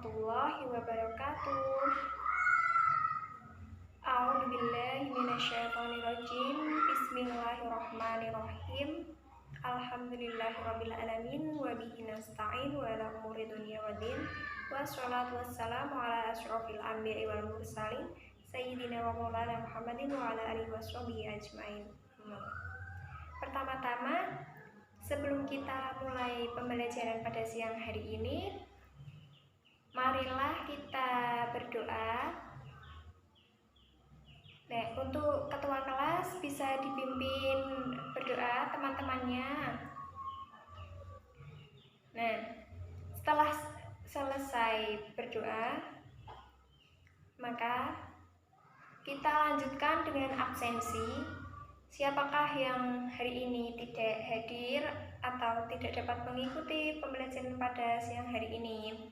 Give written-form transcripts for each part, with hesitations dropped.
warahmatullahi wabarakatuh. A'udzubillahi minasyaitonirrajim. Bismillahirrahmanirrahim. Alhamdulillahirabbil alamin wa bihi nasta'in wa ala umuri dunya waddin. Wassalatu wassalamu ala asyrofil anbiya'i wal mursalin sayyidina wa maulana Muhammadin wa ala alihi washabihi ajmain. Pertama-tama, sebelum kita mulai pembelajaran pada siang hari ini, marilah kita berdoa. Nah, untuk ketua kelas bisa dipimpin berdoa teman-temannya. Nah, setelah selesai berdoa, maka kita lanjutkan dengan absensi. Siapakah yang hari ini tidak hadir atau tidak dapat mengikuti pembelajaran pada siang hari ini?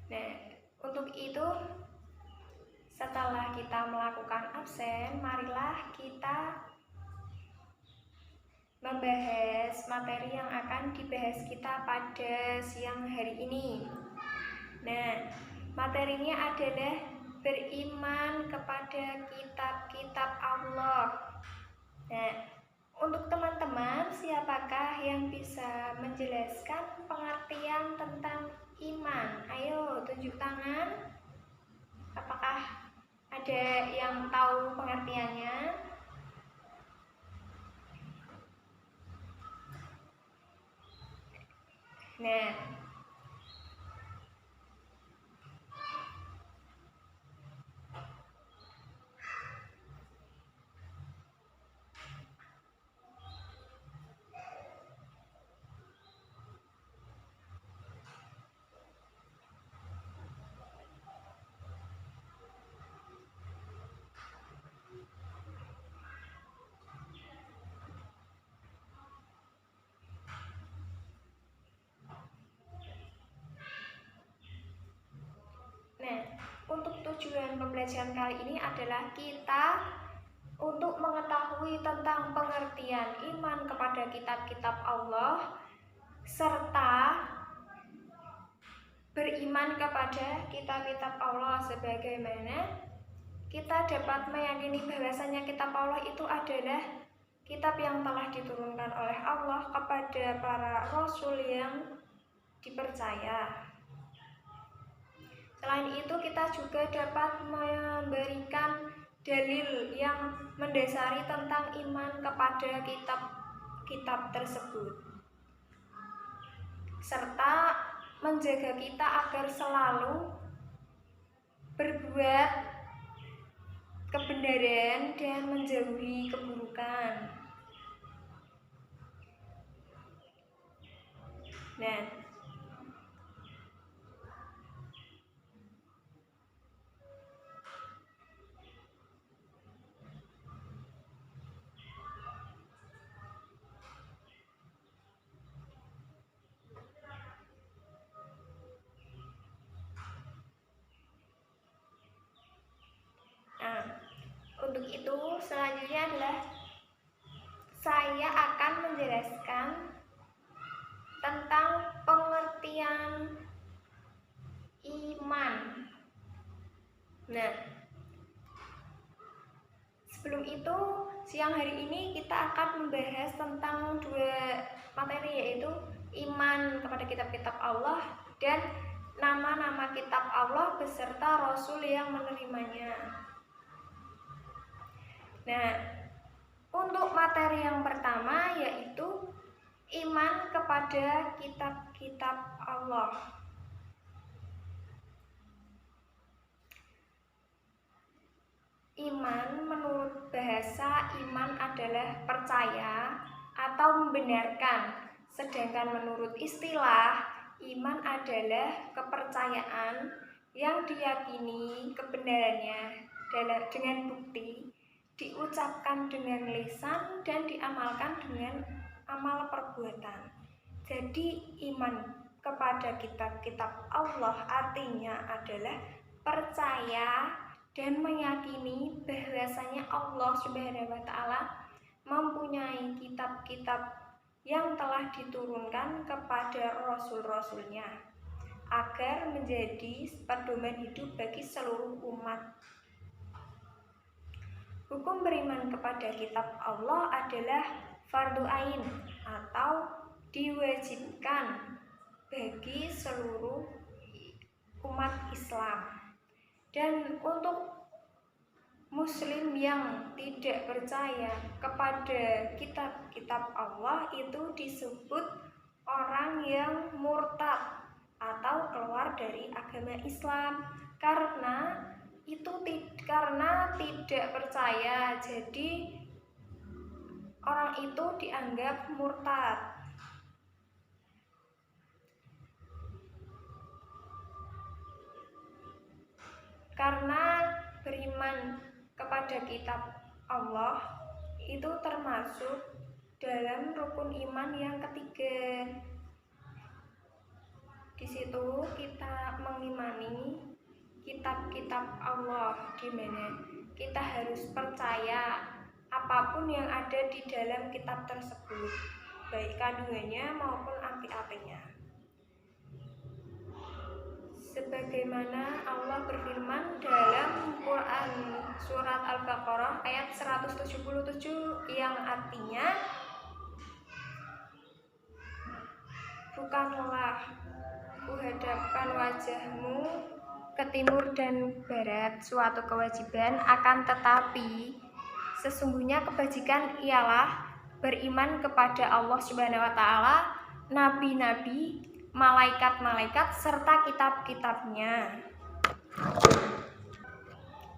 Nah, untuk itu, setelah kita melakukan absen, marilah kita membahas materi yang akan dibahas kita pada siang hari ini. Nah, materinya adalah beriman kepada kitab-kitab Allah. Nah, untuk teman-teman, siapakah yang bisa menjelaskan pengertian tentang iman? Ayo, tunjuk tangan. Apakah ada yang tahu pengertiannya? Nah, untuk tujuan pembelajaran kali ini adalah kita untuk mengetahui tentang pengertian iman kepada kitab-kitab Allah serta beriman kepada kitab-kitab Allah, sebagaimana kita dapat meyakini bahwasanya kitab Allah itu adalah kitab yang telah diturunkan oleh Allah kepada para rasul yang dipercaya. Selain itu, kita juga dapat memberikan dalil yang mendasari tentang iman kepada kitab-kitab tersebut, serta menjaga kita agar selalu berbuat kebenaran dan menjauhi keburukan. Nah, untuk itu, selanjutnya adalah saya akan menjelaskan tentang pengertian iman. Nah, sebelum itu, siang hari ini kita akan membahas tentang dua materi, yaitu iman kepada kitab-kitab Allah dan nama-nama kitab Allah beserta Rasul yang menerimanya. Nah, untuk materi yang pertama yaitu iman kepada kitab-kitab Allah. Iman menurut bahasa iman adalah percaya atau membenarkan, sedangkan menurut istilah iman adalah kepercayaan yang diyakini kebenarannya dengan bukti, diucapkan dengan lisan dan diamalkan dengan amal perbuatan. Jadi iman kepada kitab-kitab Allah artinya adalah percaya dan meyakini bahwasanya Allah Subhanahu wa Ta'ala mempunyai kitab-kitab yang telah diturunkan kepada rasul-rasulnya agar menjadi pedoman hidup bagi seluruh umat. Hukum beriman kepada kitab Allah adalah fardu ain atau diwajibkan bagi seluruh umat Islam. Dan untuk muslim yang tidak percaya kepada kitab-kitab Allah itu disebut orang yang murtad atau keluar dari agama Islam karena tidak percaya, jadi orang itu dianggap murtad. Karena beriman kepada kitab Allah itu termasuk dalam rukun iman yang ketiga. Di situ kita mengimani kitab-kitab Allah, di mana kita harus percaya apapun yang ada di dalam kitab tersebut, baik kandungannya maupun arti-artinya. Sebagaimana Allah berfirman dalam Quran surat Al-Baqarah ayat 177 yang artinya, bukanlah kuhadapkan wajahmu ke timur dan barat suatu kewajiban, akan tetapi sesungguhnya kebajikan ialah beriman kepada Allah Subhanahu wa taala, nabi-nabi, malaikat-malaikat serta kitab-kitabnya.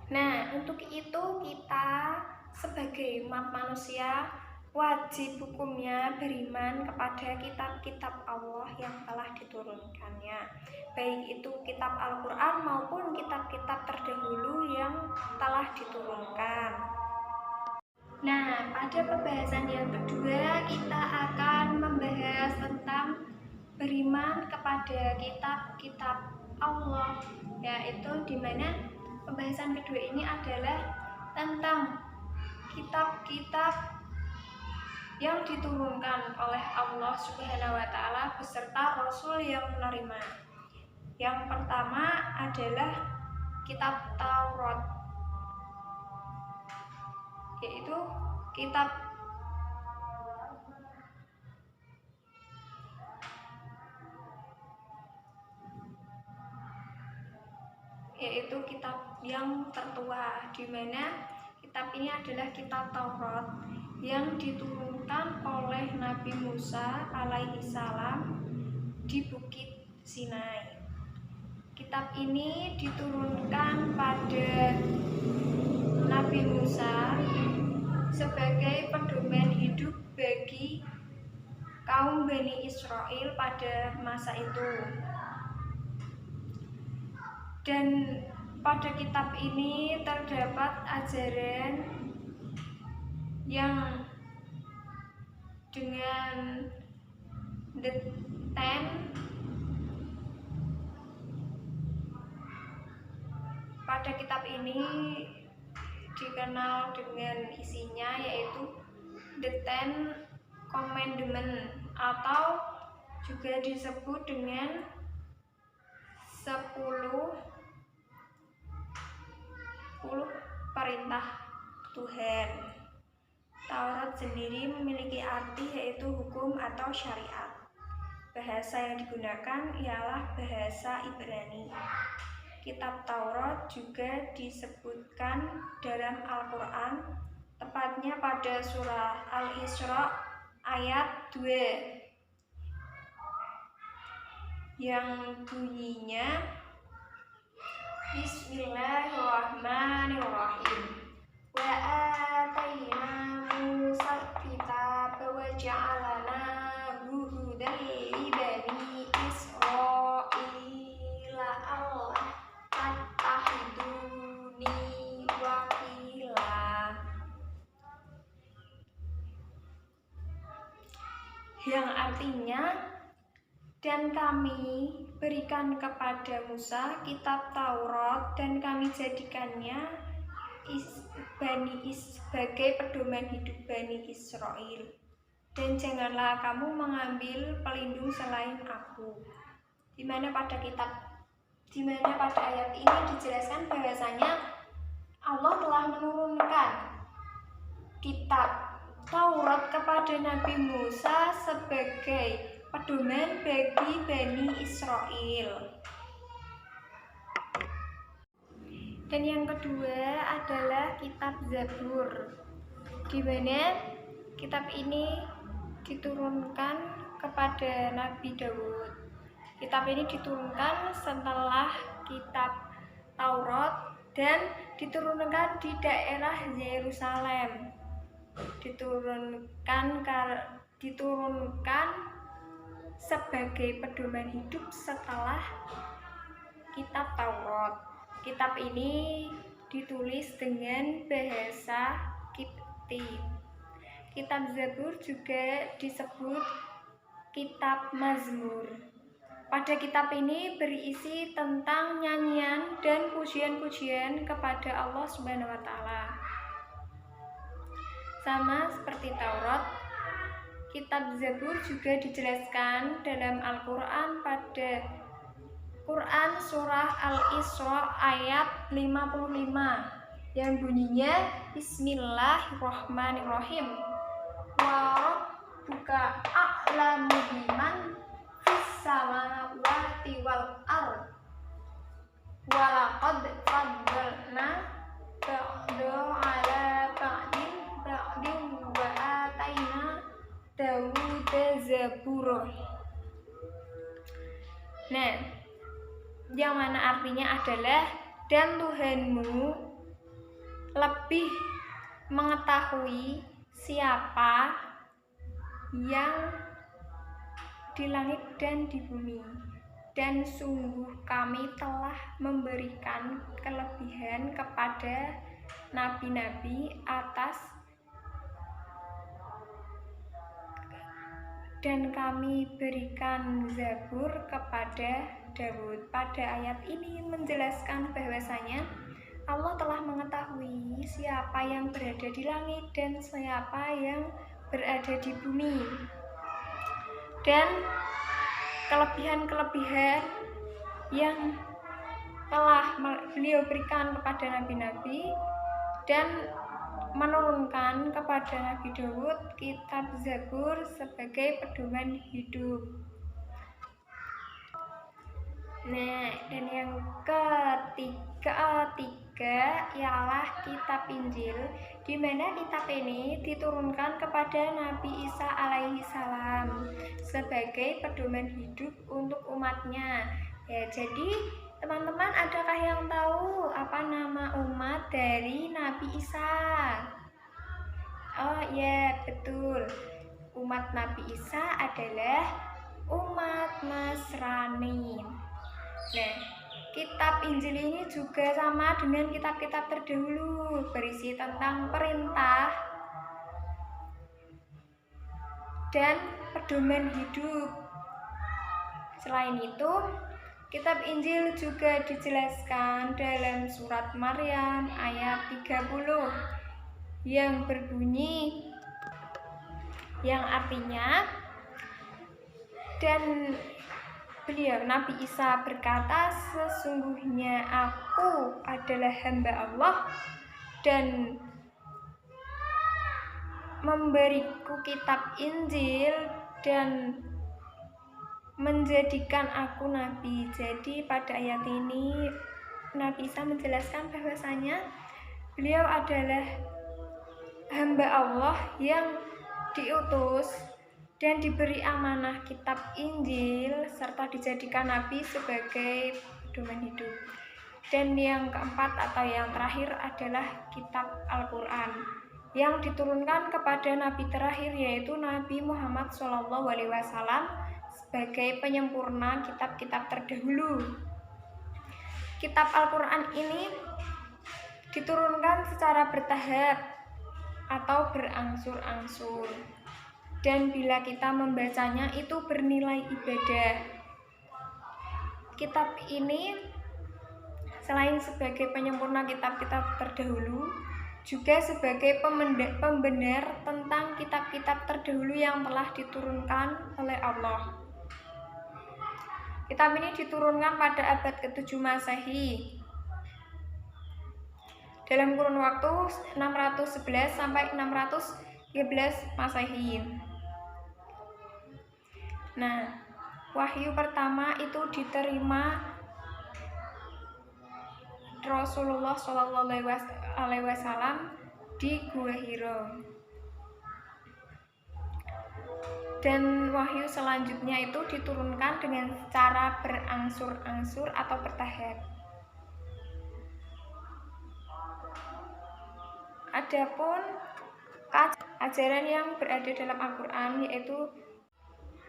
Nah, untuk itu kita sebagai umat manusia wajib hukumnya beriman kepada kitab-kitab Allah yang telah diturunkannya, baik itu kitab Al-Quran maupun kitab-kitab terdahulu yang telah diturunkan. Nah, pada pembahasan yang kedua kita akan membahas tentang beriman kepada kitab-kitab Allah, yaitu dimana pembahasan kedua ini adalah tentang kitab-kitab yang diturunkan oleh Allah Subhanahu wa taala beserta rasul yang menerima. Yang pertama adalah kitab Taurat, yaitu kitab yang tertua, di mana kitab ini adalah kitab Taurat yang diturunkan oleh Nabi Musa alaihi salam di Bukit Sinai. Kitab ini diturunkan pada Nabi Musa sebagai pedoman hidup bagi kaum Bani Israel pada masa itu. Dan pada kitab ini terdapat ajaran yang dengan detail pada kitab ini dikenal dengan isinya, yaitu the Ten Commandments atau juga disebut dengan 10 perintah Tuhan. Taurat sendiri memiliki arti yaitu hukum atau syariat. Bahasa yang digunakan ialah bahasa Ibrani. Kitab Taurat juga disebutkan dalam Al-Quran, tepatnya pada surah Al-Isra ayat 2 yang bunyinya Bismillahirrahmanirrahim. Wa atayna Musa kitaba wa ja'alnahu hudan li bani Israila Allah tattahiduni wakila. Yang artinya, dan kami berikan kepada Musa kitab Taurat dan kami jadikannya sebagai pedoman hidup Bani Israel. dan janganlah kamu mengambil pelindung selain aku. Dimana pada ayat ini dijelaskan bahwasanya Allah telah menurunkan kitab Taurat kepada Nabi Musa sebagai pedoman bagi Bani Israel. Dan yang kedua adalah kitab Zabur, di mana kitab ini diturunkan kepada Nabi Daud. Kitab ini diturunkan setelah kitab Taurat dan diturunkan di daerah Yerusalem. Diturunkan sebagai pedoman hidup setelah kitab Taurat. Kitab ini ditulis dengan bahasa Kipti. Kitab Zabur juga disebut kitab Mazmur. Pada kitab ini berisi tentang nyanyian dan pujian-pujian kepada Allah Subhanahu wa taala. Sama seperti Taurat, kitab Zabur juga dijelaskan dalam Al-Qur'an pada Quran Surah Al-Isra ayat 55 yang bunyinya Bismillahirrahmanirrahim. Wa rabbuka a'lamu biman fis samawati wal ard. Wa laqad faddalna ba'da 'ala ba'din wa ataina Dawuda Zabura. Nah, yang mana artinya adalah dan Tuhanmu lebih mengetahui siapa yang di langit dan di bumi, dan sungguh kami telah memberikan kelebihan kepada nabi-nabi dan kami berikan Zabur kepada Daud. Pada ayat ini menjelaskan bahwasanya Allah telah mengetahui siapa yang berada di langit dan siapa yang berada di bumi, dan kelebihan-kelebihan yang telah beliau berikan kepada nabi-nabi, dan menurunkan kepada Nabi Daud kitab Zabur sebagai pedoman hidup. Nah, dan yang ketiga ialah kitab Injil, di mana kitab ini diturunkan kepada Nabi Isa alaihi salam sebagai pedoman hidup untuk umatnya. Ya, jadi teman-teman, adakah yang tahu apa nama umat dari Nabi Isa? Oh ya, betul. Umat Nabi Isa adalah umat Nasrani. Nah, kitab Injil ini juga sama dengan kitab-kitab terdahulu, berisi tentang perintah dan pedoman hidup. Selain itu, kitab Injil juga dijelaskan dalam surat Maryam ayat 30 yang berbunyi, yang artinya, dan beliau Nabi Isa berkata, sesungguhnya aku adalah hamba Allah dan memberiku kitab Injil dan menjadikan aku nabi. Jadi pada ayat ini Nabi Isa menjelaskan bahwasanya beliau adalah hamba Allah yang diutus dan diberi amanah kitab Injil serta dijadikan nabi sebagai pedoman hidup. Dan yang keempat atau yang terakhir adalah kitab Al-Qur'an yang diturunkan kepada nabi terakhir, yaitu Nabi Muhammad SAW sebagai penyempurna kitab-kitab terdahulu. Kitab Al-Qur'an ini diturunkan secara bertahap atau berangsur-angsur, dan bila kita membacanya itu bernilai ibadah. Kitab ini selain sebagai penyempurna kitab-kitab terdahulu, juga sebagai pembenar tentang kitab-kitab terdahulu yang telah diturunkan oleh Allah. Kitab ini diturunkan pada abad ke-7 Masehi dalam kurun waktu 611 sampai 613 Masehi. Nah, wahyu pertama itu diterima Rasulullah SAW di Gua Hira. Dan wahyu selanjutnya itu diturunkan dengan cara berangsur-angsur atau bertahap. Adapun ajaran yang berada dalam Al-Quran yaitu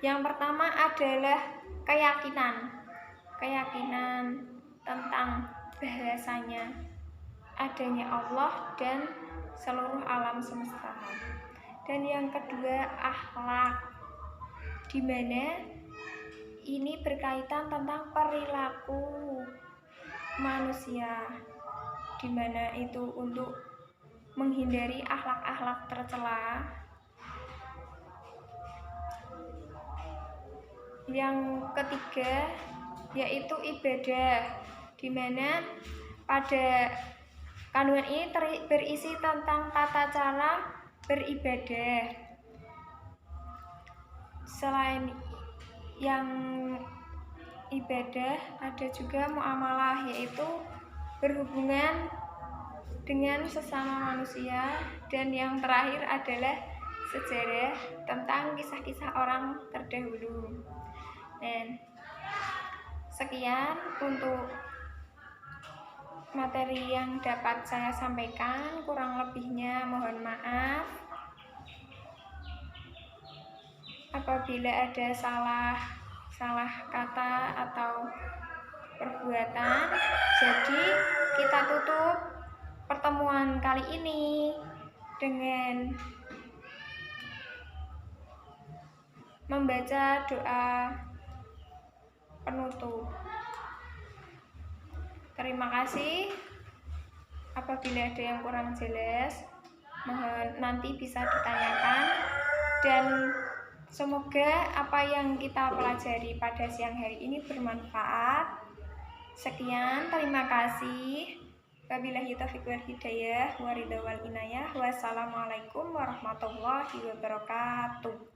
yang pertama adalah keyakinan tentang bahwasanya adanya Allah dan seluruh alam semesta. Dan yang kedua akhlak, di mana ini berkaitan tentang perilaku manusia, di mana itu untuk menghindari akhlak-akhlak tercela. Yang ketiga yaitu ibadah, di mana pada kandungan ini berisi tentang tata cara beribadah. Selain yang ibadah, ada juga muamalah, yaitu berhubungan dengan sesama manusia. Dan yang terakhir adalah sejarah tentang kisah-kisah orang terdahulu. Dan sekian untuk materi yang dapat saya sampaikan, kurang lebihnya mohon maaf apabila ada salah kata atau perbuatan. Jadi kita tutup pertemuan kali ini dengan membaca doa penutup. Terima kasih. Apabila ada yang kurang jelas, mohon nanti bisa ditanyakan. Dan semoga apa yang kita pelajari pada siang hari ini bermanfaat. Sekian, terima kasih. Wabillahi taufiq wal hidayah, waridha wal inayah. Wassalamualaikum warahmatullahi wabarakatuh.